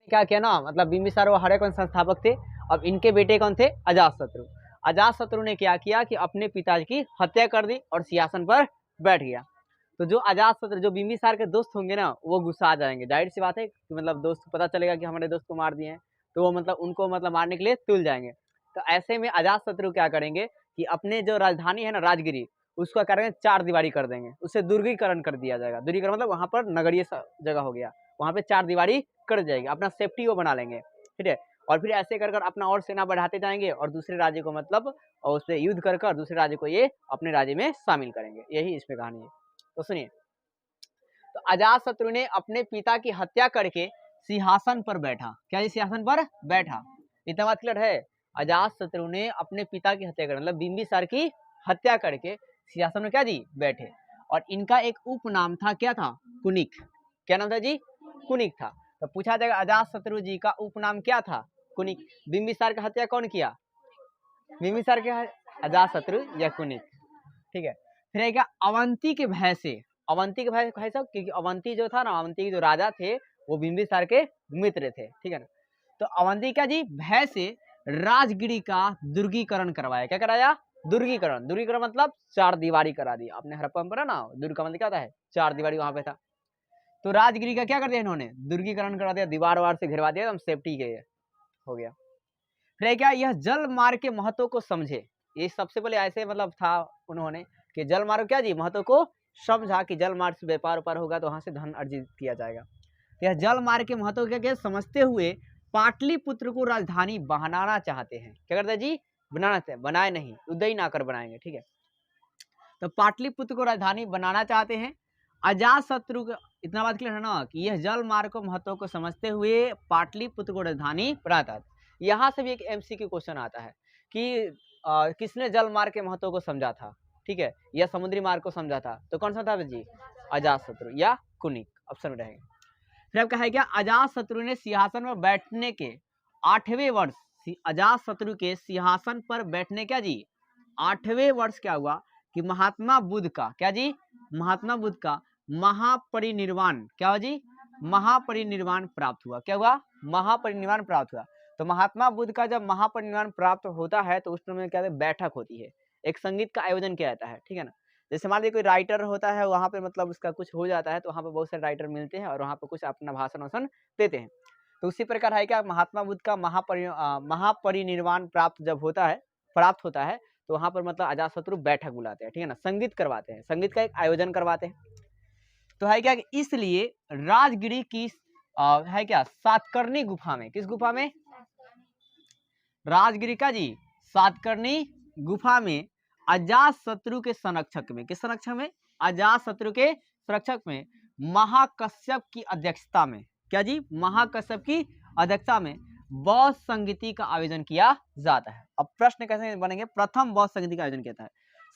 क्या किया ना, मतलब बिंबिसार वो हरे कौन संस्थापक थे। अब इनके बेटे कौन थे, अजातशत्रु। अजातशत्रु ने क्या किया कि अपने पिताजी की हत्या कर दी और सिंहासन पर बैठ गया। तो जो अजातशत्रु, जो बिंबिसार के दोस्त होंगे ना, वो गुस्सा आ जाएंगे। जाहिर सी बात है कि मतलब दोस्त को पता चलेगा कि हमारे दोस्त को मार दिए हैं, तो वो मतलब उनको मतलब मारने के लिए तुल जाएंगे। तो ऐसे में अजातशत्रु क्या करेंगे कि अपने जो राजधानी है ना राजगिरी, उसका करेंगे चार दीवारी कर देंगे, उससे दुर्गीकरण कर दिया जाएगा। दुर्गीकरण मतलब वहां पर नगरीय जगह हो गया, वहां पे चार दीवारी कर जाएगी, अपना सेफ्टी वो बना लेंगे, ठीक है। और फिर ऐसे कर अपना और सेना बढ़ाते जाएंगे और दूसरे राज्य को मतलब और उससे युद्ध कर दूसरे राज्य को ये अपने राज्य में शामिल करेंगे। यही इसमें कहानी है। तो सुनिए, तो अजातशत्रु ने अपने पिता की हत्या करके सिंहासन पर बैठा। क्या ये सिंहासन पर बैठा, इतना बात क्लियर है। अजातशत्रु ने अपने पिता की हत्या कर मतलब बिंबिसार की हत्या करके सिंहासन में क्या जी बैठे। और इनका एक उपनाम था, क्या था, कुनिक। क्या नाम था जी, कुनिक था। तो पूछा जाएगा अजातशत्रु जी का उपनाम क्या था, कुनिक। बिंबिसार की हत्या कौन किया, बिंबिसार के अजातशत्रु या कुनिक, ठीक है। फिर है क्या, अवंती के भय से। अवंती के भय भाई साहब, क्योंकि अवंती जो था ना, अवंती के जो राजा थे वो बिंबिसार के मित्र थे, ठीक है ना। तो अवंती का जी भय से राजगिरी का दुर्गीकरण करवाया। क्या कराया, दुर्गीकरण। दुर्गीकरण मतलब चार दीवारी करा दी। आपने हड़प्पा में पढ़ा ना, दुर्ग का मतलब क्या होता है, चार दीवारी वहां पे था। तो राजगिरी का क्या कर दिया इन्होंने, दुर्गीकरण करा दिया, दीवार वार से घिरवा दिया, एकदम सेफ्टी के हो गया। फिर क्या, यह जल मार्ग के महत्व को समझे। ये सबसे पहले ऐसे मतलब था उन्होंने कि जल मार्ग क्या जी महत्व को समझा कि जल मार्ग से व्यापार व्यापार होगा तो वहां से धन अर्जित किया जाएगा। तो यह जल मार्ग के महत्व क्या क्या समझते हुए पाटलिपुत्र को राजधानी बनाना चाहते हैं। क्या करते हैं जी, बनाना चाहते हैं, बनाए नहीं, उदय ना कर बनाएंगे, ठीक है। तो पाटलिपुत्र को राजधानी बनाना चाहते हैं। अजातशत्रु का इतना बात क्लियर है ना कि यह जल मार्ग को महत्व को समझते हुए पाटलिपुत्र को राजधानी बनाता है। यहाँ से भी एक एमसीक्यू क्वेश्चन आता है कि किसने जल मार्ग के महत्व को समझा था, ठीक है, या समुद्री मार्ग को समझा था। तो कौन सा था जी, अजातशत्रु या कुनिक, ऑप्शन में रहेगा। फिर अब कहा है क्या, अजातशत्रु ने सिंहासन पर बैठने के 8वें वर्ष, अजातशत्रु के सिंहासन पर बैठने क्या जी 8वें वर्ष क्या हुआ कि महात्मा बुद्ध का क्या जी, महात्मा बुद्ध का महापरिनिर्वाण, क्या हुआ जी, महापरिनिर्वाण प्राप्त हुआ। क्या हुआ, महापरिनिर्वाण प्राप्त हुआ। तो महात्मा बुद्ध का जब महापरिनिर्वाण प्राप्त होता है तो उस समय क्या बैठक होती है, एक संगीत का आयोजन किया जाता है, ठीक है ना। जैसे मान लीजिए कोई राइटर होता है, वहां पे मतलब उसका कुछ हो जाता है तो वहां पे बहुत सारे राइटर मिलते हैं और वहां पे कुछ अपना भाषण वाषण देते हैं। तो उसी प्रकार है क्या, महात्मा बुद्ध का महापरिनिर्वाण प्राप्त होता है तो वहां पर मतलब अजातशत्रु बैठक बुलाते हैं, ठीक है ना, संगीत करवाते हैं, संगीत का एक आयोजन करवाते हैं। तो है क्या, इसलिए राजगिरी की है क्या सातकर्णी गुफा में, किस गुफा में, राजगिरी का जी सातकर्णी गुफा में अजातशत्रु के संरक्षक में, किस संरक्षक में, अजातशत्रु के संरक्षक में महाकश्यप की अध्यक्षता में, क्या जी, महाकश्यप की अध्यक्षता में बौद्ध संगीति का आयोजन किया जाता है। अब प्रश्न कैसे बनेंगे, प्रथम बौद्ध संगीति का आयोजन किया था।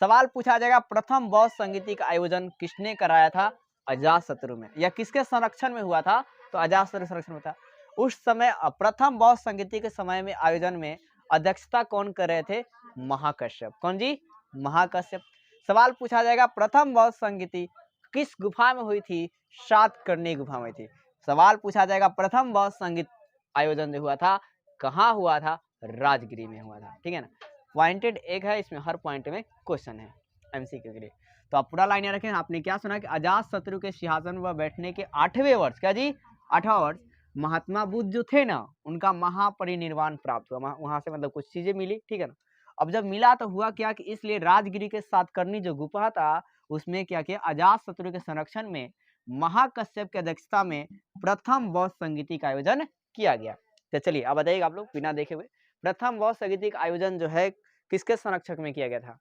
सवाल पूछा जाएगा प्रथम बौद्ध संगीति का आयोजन किसने कराया था, अजातशत्रु में, या किसके संरक्षण में हुआ था, तो अजातशत्रु संरक्षण में था। उस समय प्रथम बौद्ध संगीति के समय में आयोजन में अध्यक्षता कौन कर रहे थे, महाकश्यप। कौन जी, महाकश्यप। सवाल पूछा जाएगा प्रथम बौद्ध संगीति किस गुफा में हुई थी, सातकर्णी गुफा में हुई थी। सवाल पूछा जाएगा प्रथम बौद्ध संगीत आयोजन जो हुआ था कहाँ हुआ था, राजगिरी में हुआ था, ठीक है ना। पॉइंटेड एक है, इसमें हर पॉइंट में क्वेश्चन है एमसीक्यू के लिए। तो आप पूरा लाइन रखें। आपने क्या सुना कि अजातशत्रु के सिंहासन पर बैठने के 8वें वर्ष, क्या जी 8वां वर्ष, महात्मा बुद्ध जो थे ना उनका महापरिनिर्वाण प्राप्त हुआ, वहां से मतलब कुछ चीजें मिली, ठीक है ना। अब जब मिला तो हुआ क्या कि इसलिए राजगिरी के सातकर्णी जो गुफा था उसमें क्या किया, अजातशत्रु के संरक्षण में महाकश्यप की अध्यक्षता में प्रथम बौद्ध संगीति का आयोजन किया गया। तो चलिए अब बताइएगा आप लोग बिना देखे हुए, प्रथम बौद्ध संगीति का आयोजन जो है किसके संरक्षक में किया गया था,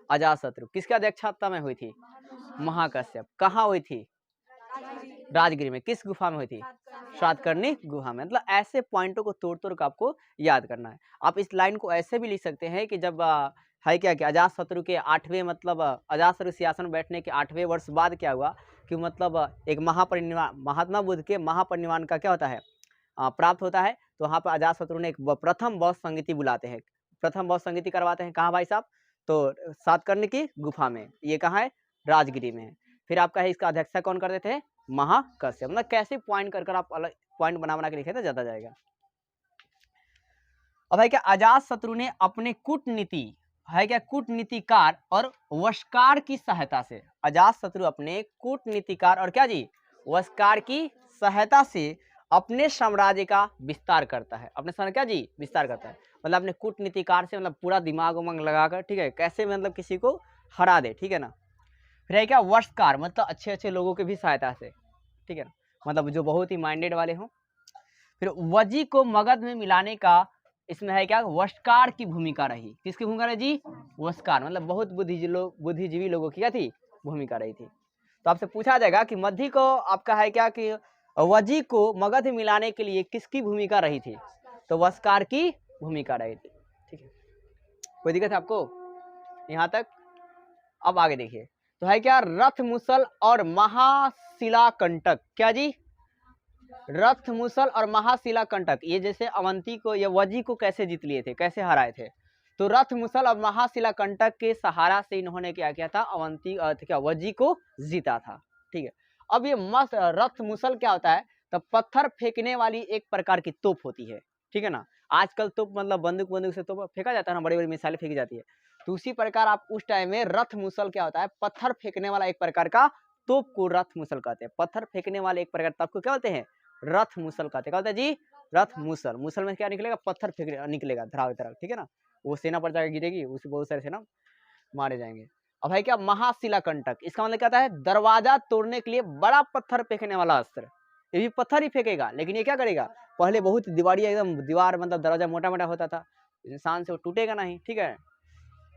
अजातशत्रु। किसके अध्यक्षता में हुई थी, महाकश्यप। कहाँ हुई थी, राजगिरी में। किस गुफा में हुई थी, सातकर्णी गुफा में। मतलब ऐसे पॉइंटों को तोड़ तोड़ कर आपको याद करना है। आप इस लाइन को ऐसे भी लिख सकते हैं कि जब है क्या कि अजातशत्रु के 8वें मतलब अजातशत्रु सिंहासन बैठने के 8वें वर्ष बाद क्या हुआ कि मतलब एक महापरिनिर्वाण, महात्मा बुद्ध के महापरिनिर्वाण का क्या होता है, प्राप्त होता है। तो वहाँ पर अजातशत्रु ने एक प्रथम बौद्ध संगीति बुलाते हैं, प्रथम बौद्ध संगीति करवाते हैं। कहाँ भाई साहब, तो सातकर्णी की गुफा में। ये कहाँ है, राजगिरी में है। फिर आपका है इसका अध्यक्षता कौन करते थे, महाकश्यप। मतलब कैसे पॉइंट कर आप अलग पॉइंट बना के लिखे तो ज्यादा जाएगा। अब भाई क्या अजात शत्रु ने अपने कूटनीति है क्या कूटनीतिकार और वशकार की सहायता से, अजात शत्रु अपने कूटनीतिकार और क्या जी वशकार की सहायता से अपने साम्राज्य का विस्तार करता है, अपने साम्राज्य क्या जी विस्तार करता है। मतलब अपने कूटनीतिकार से मतलब पूरा दिमाग उमंग लगाकर, ठीक है, कैसे मतलब किसी को हरा दे, ठीक है ना। फिर है क्या वशकार, मतलब अच्छे अच्छे लोगों की भी सहायता से, ठीक है ना, मतलब जो बहुत ही माइंडेड वाले हों। फिर वजी को मगध में मिलाने का इसमें है क्या वशकार की भूमिका रही। किसकी भूमिका रही जी वशकार, मतलब बहुत बुद्धिजीवी लोगों की क्या थी भूमिका रही थी। तो आपसे पूछा जाएगा कि मध्य को आपका है क्या कि वजी को मगध में मिलाने के लिए किसकी भूमिका रही थी, तो वशकार की भूमिका रही थी। ठीक है, कोई दिक्कत है आपको यहाँ तक? अब आगे देखिए, तो है क्या रथ मुसल और महाशिलाकंटक, क्या जी रथ मुसल और महाशिलाकंटक, ये जैसे अवंती को या वजी को कैसे जीत लिए थे, कैसे हराए थे, तो रथ मुसल और महाशिलाकंटक के सहारा से इन्होंने क्या किया था अवंती क्या वजी को जीता था। ठीक है, अब ये मस्त रथ मुसल क्या होता है, तो पत्थर फेंकने वाली एक प्रकार की तोप होती है, ठीक है ना। आजकल तोप मतलब बंदूक से तोप फेंका जाता है ना, बड़ी बड़ी मिसाइलें फेंकी जाती है, तो उसी प्रकार आप उस टाइम में रथ मुसल क्या होता है, पत्थर फेंकने वाला एक प्रकार का तोप को रथ मुसल कहते हैं। पत्थर फेंकने वाले एक प्रकार तोप को क्या बोलते हैं, रथ मुसल कहते हैं। क्या होता है जी रथ मुसल, मुसल में क्या निकलेगा पत्थर फेंक निकलेगा धराव तरह, ठीक है ना, वो सेना पर जाकर गिरेगी, उससे बहुत सारे सेना मारे जाएंगे। अब है क्या महाशिलाकंटक, इसका मतलब क्या होता है दरवाजा तोड़ने के लिए बड़ा पत्थर फेंकने वाला अस्त्र। ये भी पत्थर ही फेंकेगा, लेकिन ये क्या करेगा, पहले बहुत दीवारी एकदम दीवार मतलब दरवाजा मोटा मोटा होता था, इंसान से वो टूटेगा नहीं, ठीक है।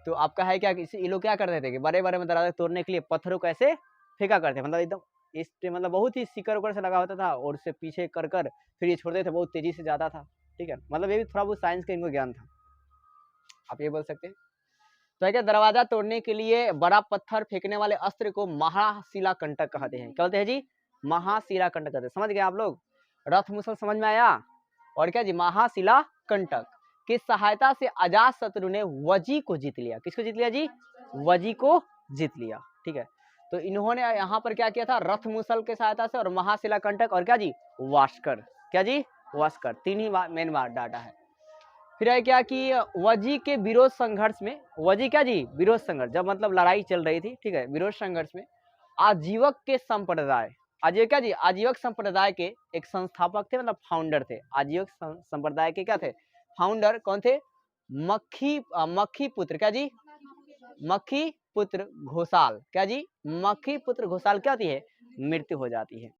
तो आपका है क्या ये लोग क्या करते थे कि बड़े बड़े दरवाजे तोड़ने के लिए पत्थरों को ऐसे फेंका करते, मतलब एकदम इस मतलब बहुत ही सिकर उकर से लगा होता था, और उससे पीछे कर फिर ये छोड़ते थे, बहुत तेजी से जाता था, ठीक है। मतलब ये भी थोड़ा बहुत साइंस का इनको ज्ञान था, आप ये बोल सकते हैं। तो है क्या दरवाजा तोड़ने के लिए बड़ा पत्थर फेंकने वाले अस्त्र को महाशिलाकंटक कहते हैं। क्या कहते हैं जी महाशिलाकंटक कहते हैं। समझ गए आप लोग, रथ मुसल समझ में आया, और क्या जी महाशिलाकंटक की सहायता से अजात शत्रु ने वजी को जीत लिया। किसको जीत लिया जी वजी को जीत लिया, ठीक है। तो इन्होंने यहाँ पर क्या किया था, रथ मुसल के सहायता से, और महाशिलाकंटक और क्या जी वास्कर, क्या जी वास्कर, तीन ही मेन डाटा है। फिर है क्या कि वजी के विरोध संघर्ष में, वजी क्या जी विरोध संघर्ष, जब मतलब लड़ाई चल रही थी, ठीक है, विरोध संघर्ष में आजीवक के संप्रदाय, आजीवक क्या जी आजीवक संप्रदाय के एक संस्थापक थे, मतलब फाउंडर थे। आजीवक संप्रदाय के क्या थे फाउंडर, कौन थे, मक्खी पुत्र, क्या जी मक्खी पुत्र घोषाल, क्या जी मक्खी पुत्र घोषाल क्या होती है मृत्यु हो जाती है।